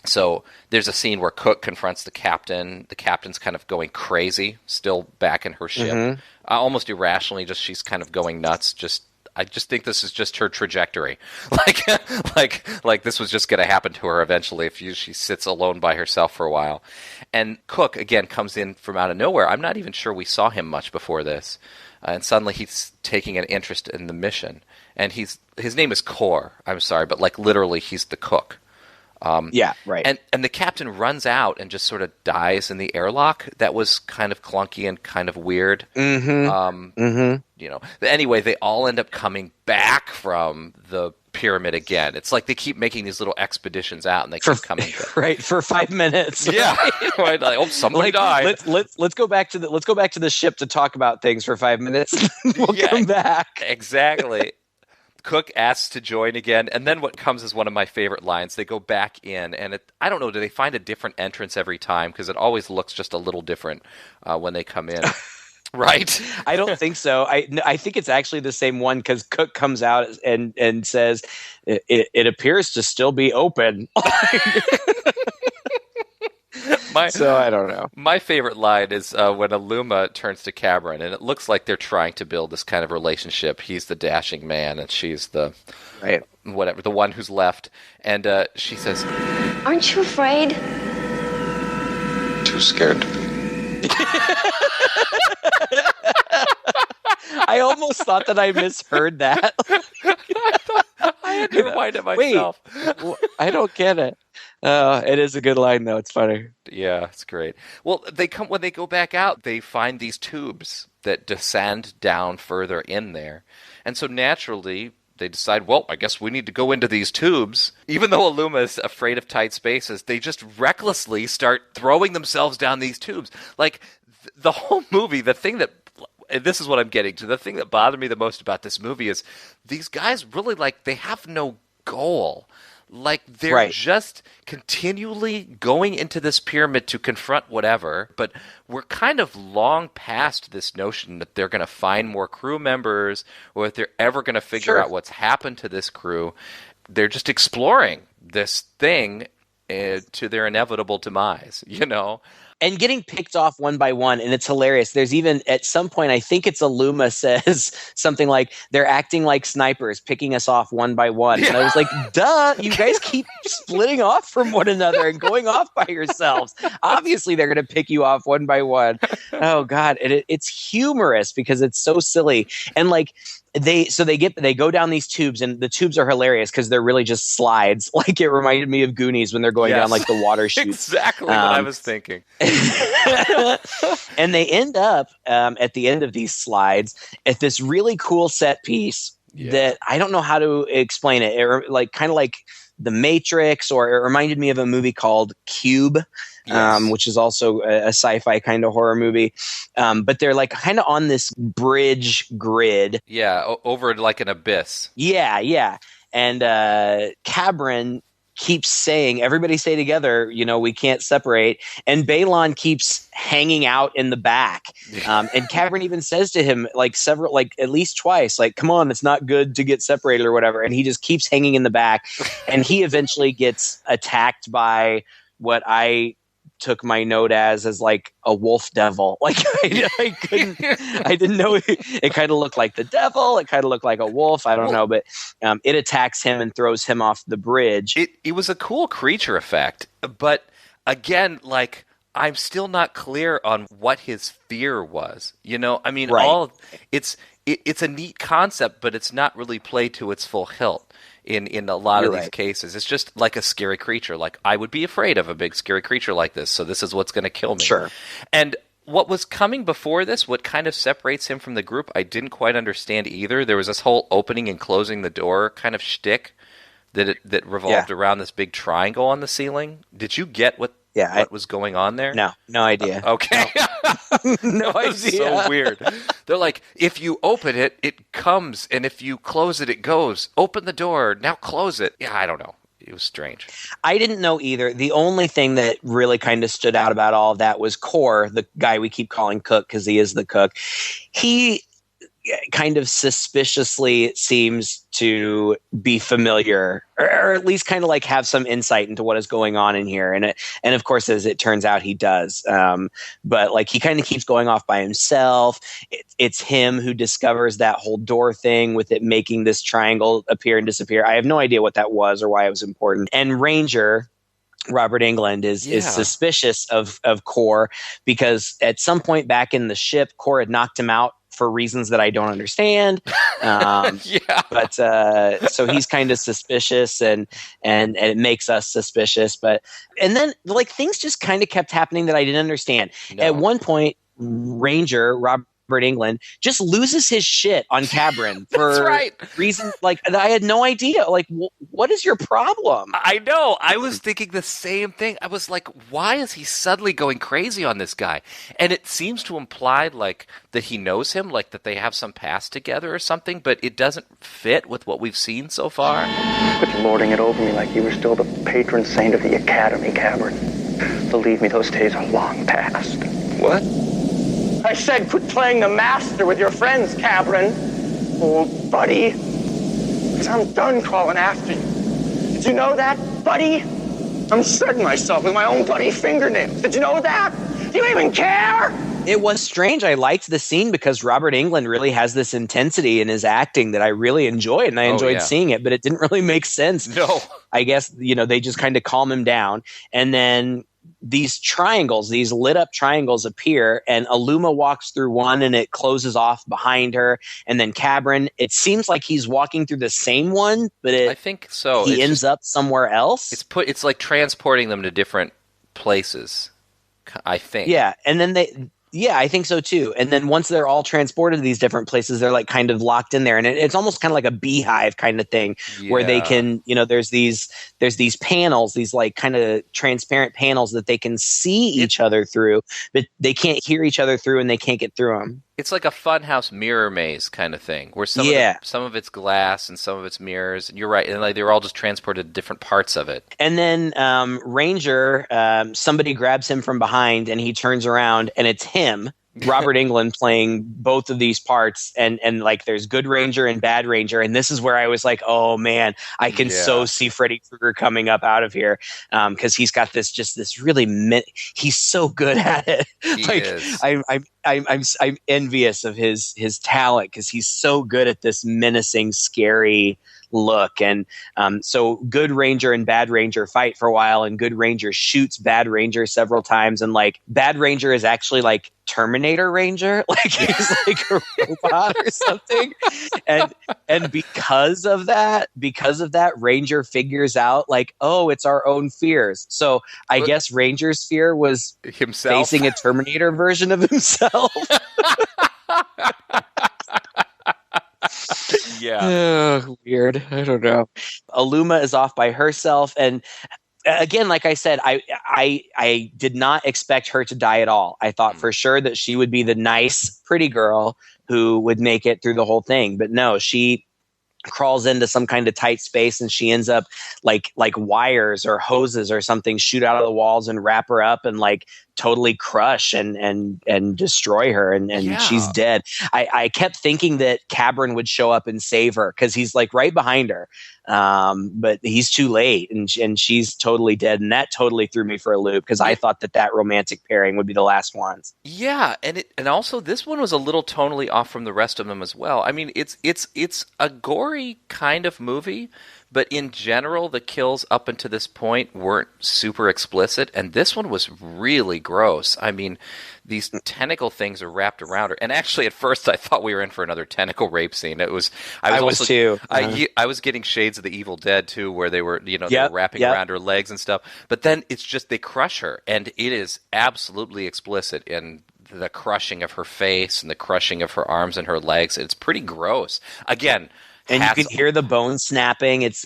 so there's a scene where Cook confronts the captain. The captain's kind of going crazy, still back in her ship. Almost irrationally, she's kind of going nuts. I just think this is just her trajectory. Like this was just going to happen to her eventually if she sits alone by herself for a while. And Cook, again, comes in from out of nowhere. I'm not even sure we saw him much before this. And suddenly he's taking an interest in the mission. And his name is Kor. I'm sorry, but literally he's the cook. Yeah, right. And the captain runs out and just sort of dies in the airlock. That was kind of clunky and kind of weird. Anyway, they all end up coming back from the pyramid again. It's like they keep making these little expeditions out, and they keep coming back. Right, for 5 minutes. Yeah, right. Like, somebody died. Let's go back to the ship to talk about things for 5 minutes. We'll come back. Exactly. Cook asks to join again, and then what comes is one of my favorite lines. They go back in, and I don't know, do they find a different entrance every time? Because it always looks just a little different when they come in. Right? I don't think so. I think it's actually the same one, because Cook comes out and says, it appears to still be open. So I don't know. My favorite line is when Aluma turns to Cameron, and it looks like they're trying to build this kind of relationship. He's the dashing man, and she's the the one who's left. And she says, "Aren't you afraid?" Too scared to be. I almost thought that I misheard that. I had to remind it myself. Wait, I don't get it. It is a good line, though. It's funny. Yeah, it's great. Well, when they go back out, they find these tubes that descend down further in there. And so naturally, they decide, well, I guess we need to go into these tubes. Even though Aluma is afraid of tight spaces, they just recklessly start throwing themselves down these tubes. Like, the whole movie, the thing that... And this is what I'm getting to. The thing that bothered me the most about this movie is these guys really, they have no goal. They're just continually going into this pyramid to confront whatever, but we're kind of long past this notion that they're going to find more crew members or that they're ever going to figure out what's happened to this crew. They're just exploring this thing to their inevitable demise, And getting picked off one by one, and it's hilarious. There's even, at some point, I think it's Aluma says something like, they're acting like snipers, picking us off one by one. Yeah. And I was like, duh, you guys keep splitting off from one another and going off by yourselves. Obviously, they're going to pick you off one by one. Oh, God. It's humorous because it's so silly. And they go down these tubes, and the tubes are hilarious because they're really just slides. It reminded me of Goonies when they're going down the water chute. Exactly what I was thinking. And they end up at the end of these slides at this really cool set piece that I don't know how to explain it. Kind of like The Matrix, or it reminded me of a movie called Cube, which is also a sci-fi kind of horror movie. But they're like kind of on this bridge grid. Yeah, over like an abyss. Yeah. And Cabron keeps saying, everybody stay together, we can't separate. And Balon keeps hanging out in the back. And Cabron even says to him at least twice, like, come on, it's not good to get separated or whatever. And he just keeps hanging in the back. And he eventually gets attacked by what I took my note as like a wolf devil. Like I didn't know it kind of looked like the devil. It kind of looked like a wolf. I don't know, but it attacks him and throws him off the bridge. It was a cool creature effect, but again, like, I'm still not clear on what his fear was. I mean, it's a neat concept, but it's not really played to its full hilt. In a lot of these cases, it's just like a scary creature. Like, I would be afraid of a big scary creature like this, so this is what's going to kill me. Sure. And what was coming before this, what kind of separates him from the group, I didn't quite understand either. There was this whole opening and closing the door kind of shtick that revolved around this big triangle on the ceiling. Did you get what was going on there? No idea. Okay. No idea. So weird. They're like, if you open it, it comes, and if you close it, it goes. Open the door, now close it. Yeah, I don't know. It was strange. I didn't know either. The only thing that really kind of stood out about all of that was Core, the guy we keep calling Cook because he is the cook. He kind of suspiciously seems to be familiar, or at least kind of like have some insight into what is going on in here. And of course, as it turns out, he does. But like, he kind of keeps going off by himself. It's him who discovers that whole door thing with it making this triangle appear and disappear. I have no idea what that was or why it was important. And Ranger, Robert Englund, is suspicious of Core because at some point back in the ship, Core had knocked him out for reasons that I don't understand. But so he's kind of suspicious and it makes us suspicious. And then like things just kind of kept happening that I didn't understand. No. At one point, Ranger, Robert Englund, just loses his shit on Cabron for reasons like I had no idea. Like, what is your problem? I know. I was thinking the same thing. I was like, why is he suddenly going crazy on this guy? And it seems to imply like that he knows him, like that they have some past together or something, but it doesn't fit with what we've seen so far. Quit lording it over me like you were still the patron saint of the Academy, Cabron. Believe me, those days are long past. What? I said quit playing the master with your friends, Cabron. Old buddy. Because I'm done crawling after you. Did you know that, buddy? I'm shredding myself with my own bloody fingernails. Did you know that? Do you even care? It was strange. I liked the scene because Robert Englund really has this intensity in his acting that I really enjoyed, and I enjoyed seeing it, but it didn't really make sense. No. I guess, they just kind of calm him down. And then these triangles, these lit up triangles appear, and Aluma walks through one and it closes off behind her. And then Cabron, it seems like he's walking through the same one, but I think so. He ends up somewhere else. It's like transporting them to different places, I think. Yeah. And then I think so too. And then once they're all transported to these different places, they're like kind of locked in there. And it's almost kind of like a beehive kind of thing where they can, there's these panels, these like kind of transparent panels that they can see each other through, but they can't hear each other through and they can't get through them. It's like a funhouse mirror maze kind of thing where some of it's glass and some of it's mirrors. And you're right. And like they're all just transported to different parts of it. And then Ranger, somebody grabs him from behind and he turns around and it's him, Robert Englund, playing both of these parts. And like there's good Ranger and bad Ranger. And this is where I was like, oh man, I can so see Freddy Krueger coming up out of here. Cause he's got this really, he's so good at it. He is. I'm envious of his talent because he's so good at this menacing, scary look. And so good Ranger and bad Ranger fight for a while, and good Ranger shoots bad Ranger several times, and like bad Ranger is actually like Terminator Ranger, like he's like a robot or something. And because of that, Ranger figures out like, oh, it's our own fears. So I guess Ranger's fear was himself facing a Terminator version of himself. Yeah. Weird. I don't know. Aluma is off by herself, and again, like I said, I did not expect her to die at all. I thought for sure that she would be the nice, pretty girl who would make it through the whole thing. But no, she crawls into some kind of tight space, and she ends up like wires or hoses or something shoot out of the walls and wrap her up and like totally crush and destroy her, and she's dead. I kept thinking that Cabron would show up and save her because he's like right behind her, but he's too late, and she's totally dead, and that totally threw me for a loop because I thought that romantic pairing would be the last ones. Yeah, and also this one was a little tonally off from the rest of them as well. I mean, it's a gory kind of movie, but in general, the kills up until this point weren't super explicit, and this one was really gross. I mean, these tentacle things are wrapped around her, and actually, at first, I thought we were in for another tentacle rape scene. I was too. I was getting shades of The Evil Dead too, where they were, they were wrapping around her legs and stuff. But then it's just they crush her, and it is absolutely explicit in the crushing of her face and the crushing of her arms and her legs. It's pretty gross. Again. And you can hear the bone snapping. It's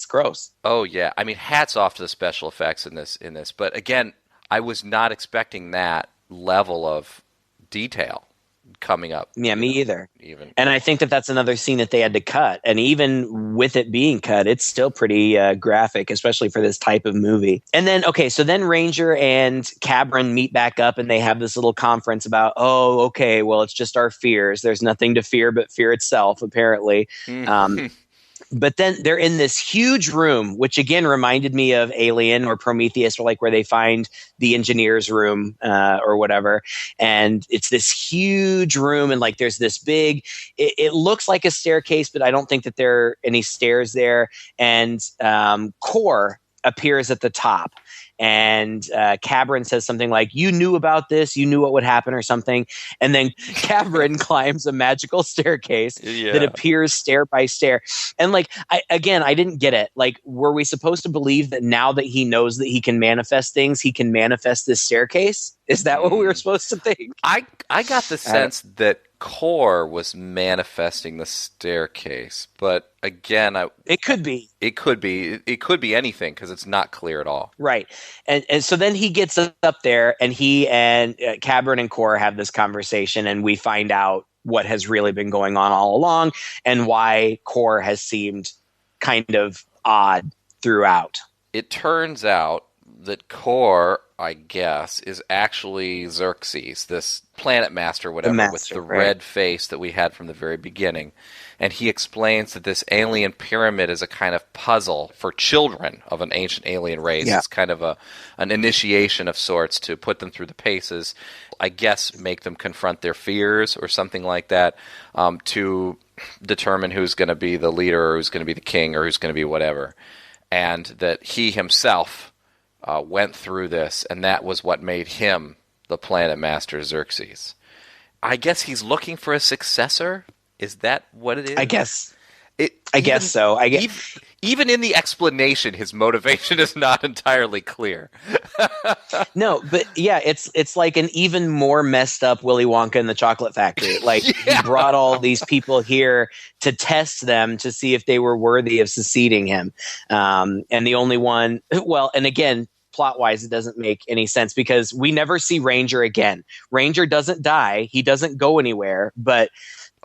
gross. Oh yeah, I mean, hats off to the special effects in this. But again, I was not expecting that level of detail coming up. Yeah, me either. And I think that's another scene that they had to cut. And even with it being cut, it's still pretty graphic, especially for this type of movie. And then, so then Ranger and Cabron meet back up, and they have this little conference about, well, it's just our fears. There's nothing to fear but fear itself, apparently. But then they're in this huge room, which again reminded me of Alien or Prometheus, or like where they find the engineer's room or whatever. And it's this huge room, and like there's this big, it looks like a staircase, but I don't think that there are any stairs there. And Core appears at the top. And Cabron says something like, "You knew about this, you knew what would happen," or something. And then Cabron climbs a magical staircase that appears stair by stair. And like, I didn't get it. Like, were we supposed to believe that now that he knows that he can manifest things, he can manifest this staircase? Is that what we were supposed to think? I got the sense that Core was manifesting the staircase, but again, it could be anything because it's not clear at all. Right, and so then he gets up there, and he and Cabron and Core have this conversation, and we find out what has really been going on all along, and why Core has seemed kind of odd throughout. It turns out that Core, I guess, is actually Xerxes, this planet master, whatever, with the red face that we had from the very beginning. And he explains that this alien pyramid is a kind of puzzle for children of an ancient alien race. Yeah. It's kind of an initiation of sorts to put them through the paces, I guess make them confront their fears or something like that, to determine who's going to be the leader or who's going to be the king or who's going to be whatever. And that he himself went through this, and that was what made him the planet master Xerxes. I guess he's looking for a successor. Is that what it is? I guess. I guess so. Even in the explanation, his motivation is not entirely clear. No, but yeah, it's like an even more messed up Willy Wonka in the Chocolate Factory. Like he brought all these people here to test them to see if they were worthy of succeeding him. And the only one, and again, plot-wise, it doesn't make any sense because we never see Ranger again. Ranger doesn't die. He doesn't go anywhere, but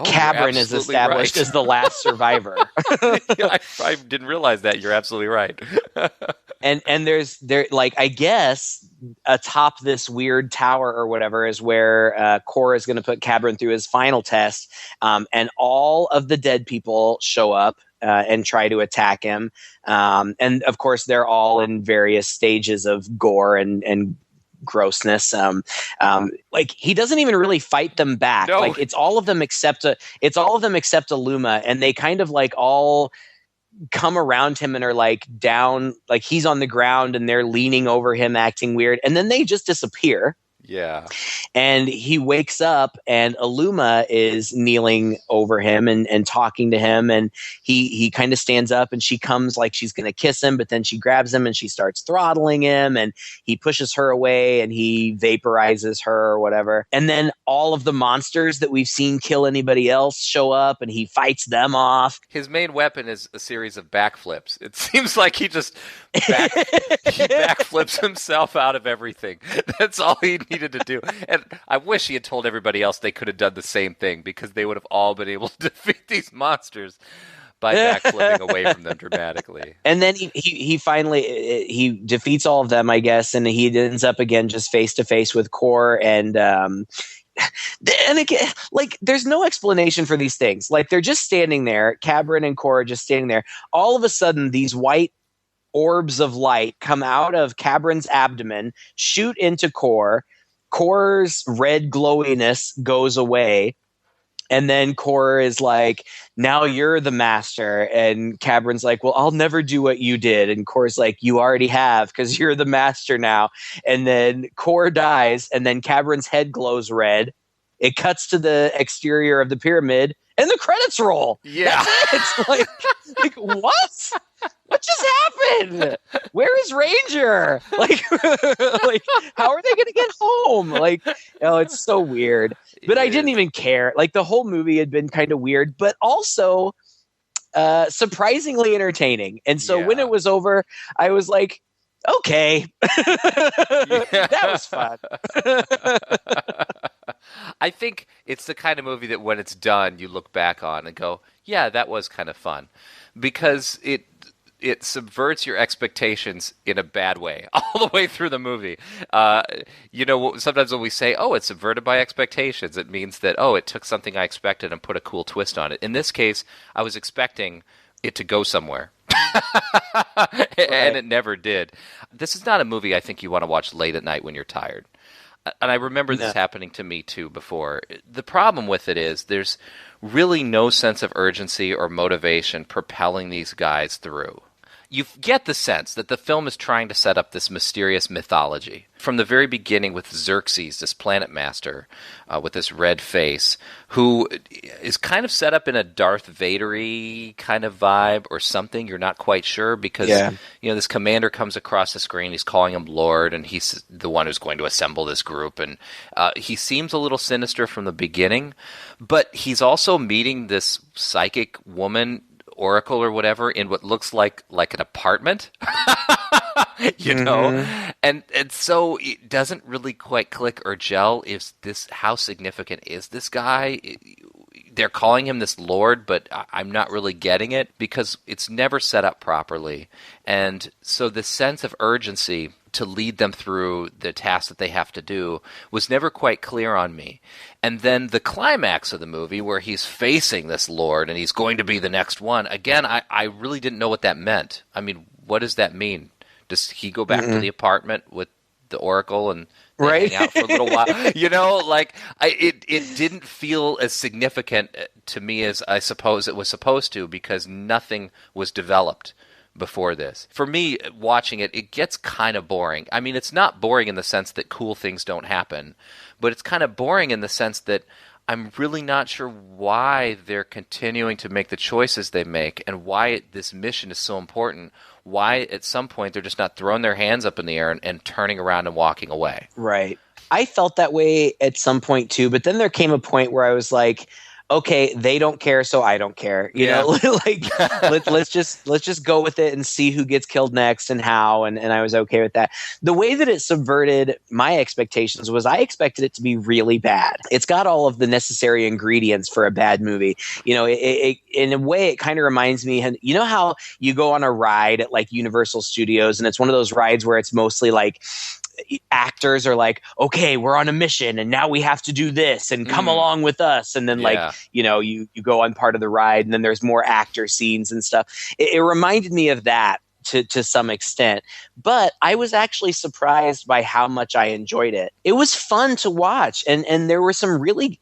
Cabron is established as the last survivor. I didn't realize that. You're absolutely right. and there's I guess atop this weird tower or whatever is where Core is going to put Cabron through his final test, and all of the dead people show up and try to attack him, and of course they're all in various stages of gore and grossness. Like he doesn't even really fight them back. No. Like it's all of them except Aluma, and they kind of like all come around him and are like down, like he's on the ground and they're leaning over him acting weird, and then they just disappear. Yeah. And he wakes up and Illuma is kneeling over him and talking to him. And he kind of stands up and she comes like she's going to kiss him, but then she grabs him and she starts throttling him and he pushes her away and he vaporizes her or whatever. And then all of the monsters that we've seen kill anybody else show up and he fights them off. His main weapon is a series of backflips. It seems like he just he backflips himself out of everything. That's all he needed to do. And I wish he had told everybody else they could have done the same thing, because they would have all been able to defeat these monsters by backflipping away from them dramatically. And then he finally he defeats all of them, I guess, and he ends up again just face to face with Core and again, like, there's no explanation for these things. Like, they're just standing there. Cabron and Core are just standing there. All of a sudden, these white orbs of light come out of Cabron's abdomen, shoot into Core. Core's red glowiness goes away. And then Core is like, now you're the master. And Cabron's like, well, I'll never do what you did. And Core's like, you already have, because you're the master now. And then Core dies, and then Cabron's head glows red. It cuts to the exterior of the pyramid, and the credits roll. Yeah. It's like what? What just happened? Where is Ranger? Like, how are they going to get home? Like, it's so weird. But I didn't even care. Like, the whole movie had been kind of weird, but also surprisingly entertaining. And so when it was over, I was like, okay, that was fun. I think it's the kind of movie that when it's done, you look back on and go, yeah, that was kind of fun. Because it subverts your expectations in a bad way all the way through the movie. Sometimes when we say, oh, it's subverted by expectations, it means that, oh, it took something I expected and put a cool twist on it. In this case, I was expecting it to go somewhere. And it never did. This is not a movie I think you want to watch late at night when you're tired. And I remember this happening to me too before. The problem with it is there's really no sense of urgency or motivation propelling these guys through. You get the sense that the film is trying to set up this mysterious mythology. From the very beginning with Xerxes, this planet master with this red face, who is kind of set up in a Darth Vader-y kind of vibe or something. You're not quite sure because this commander comes across the screen. He's calling him Lord, and he's the one who's going to assemble this group. And he seems a little sinister from the beginning, but he's also meeting this psychic woman, Oracle or whatever, in what looks like an apartment, and so it doesn't really quite click or gel. How significant is this guy? They're calling him this Lord, but I'm not really getting it because it's never set up properly. And so the sense of urgency to lead them through the task that they have to do was never quite clear on me. And then the climax of the movie where he's facing this Lord and he's going to be the next one, again, I really didn't know what that meant. I mean, what does that mean? Does he go back to the apartment with the Oracle and hang out for a little while? It didn't feel as significant to me as I suppose it was supposed to, because nothing was developed before this. For me, watching it, it gets kind of boring. I mean, it's not boring in the sense that cool things don't happen, but it's kind of boring in the sense that I'm really not sure why they're continuing to make the choices they make and why this mission is so important. Why at some point they're just not throwing their hands up in the air and turning around and walking away. Right. I felt that way at some point too, but then there came a point where I was like, okay, they don't care, so I don't care. You know, like let's just go with it and see who gets killed next and how. And I was okay with that. The way that it subverted my expectations was I expected it to be really bad. It's got all of the necessary ingredients for a bad movie. You know, it in a way, it kind of reminds me, you know how you go on a ride at like Universal Studios and it's one of those rides where it's mostly like actors are like, okay, we're on a mission and now we have to do this and come along with us. And then you go on part of the ride and then there's more actor scenes and stuff. It reminded me of that to some extent. But I was actually surprised by how much I enjoyed it. It was fun to watch, and there were some the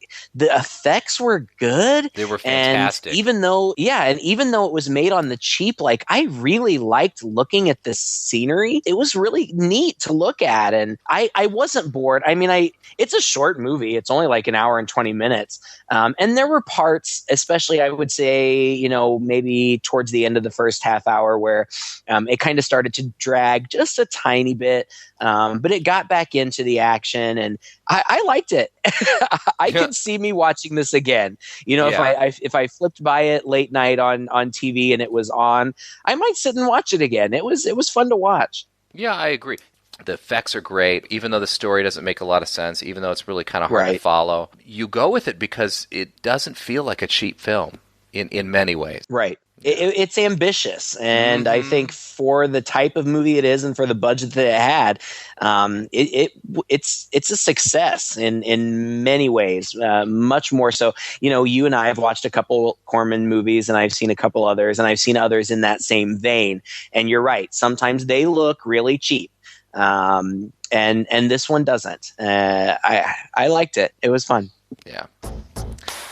effects were good. They were fantastic. And even though it was made on the cheap, like, I really liked looking at this scenery. It was really neat to look at, and I wasn't bored. I mean, it's a short movie. It's only like an hour and 20 minutes. And there were parts, especially I would say, maybe towards the end of the first half hour where it kind of started to drag just a tiny bit. But it got back into the action, and I liked it. I could see me watching this again. If I flipped by it late night on TV and it was on, I might sit and watch it again. It was fun to watch. Yeah, I agree. The effects are great, even though the story doesn't make a lot of sense, even though it's really kind of hard to follow. You go with it because it doesn't feel like a cheap film in many ways. Right. It's ambitious, and I think for the type of movie it is and for the budget that it had, it's a success in many ways, much more so. You and I have watched a couple Corman movies, and I've seen a couple others, and I've seen others in that same vein. And you're right; sometimes they look really cheap, and this one doesn't. I liked it; it was fun. Yeah.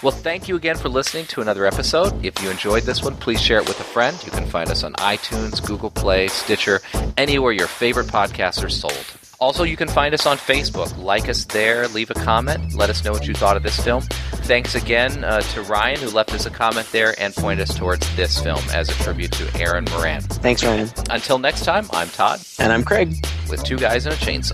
Well, thank you again for listening to another episode. If you enjoyed this one, please share it with a friend. You can find us on iTunes, Google Play, Stitcher, anywhere your favorite podcasts are sold. Also, you can find us on Facebook. Like us there, leave a comment, let us know what you thought of this film. Thanks again to Ryan, who left us a comment there and pointed us towards this film as a tribute to Aaron Moran. Thanks, Ryan. Until next time, I'm Todd. And I'm Craig. With Two Guys and a Chainsaw.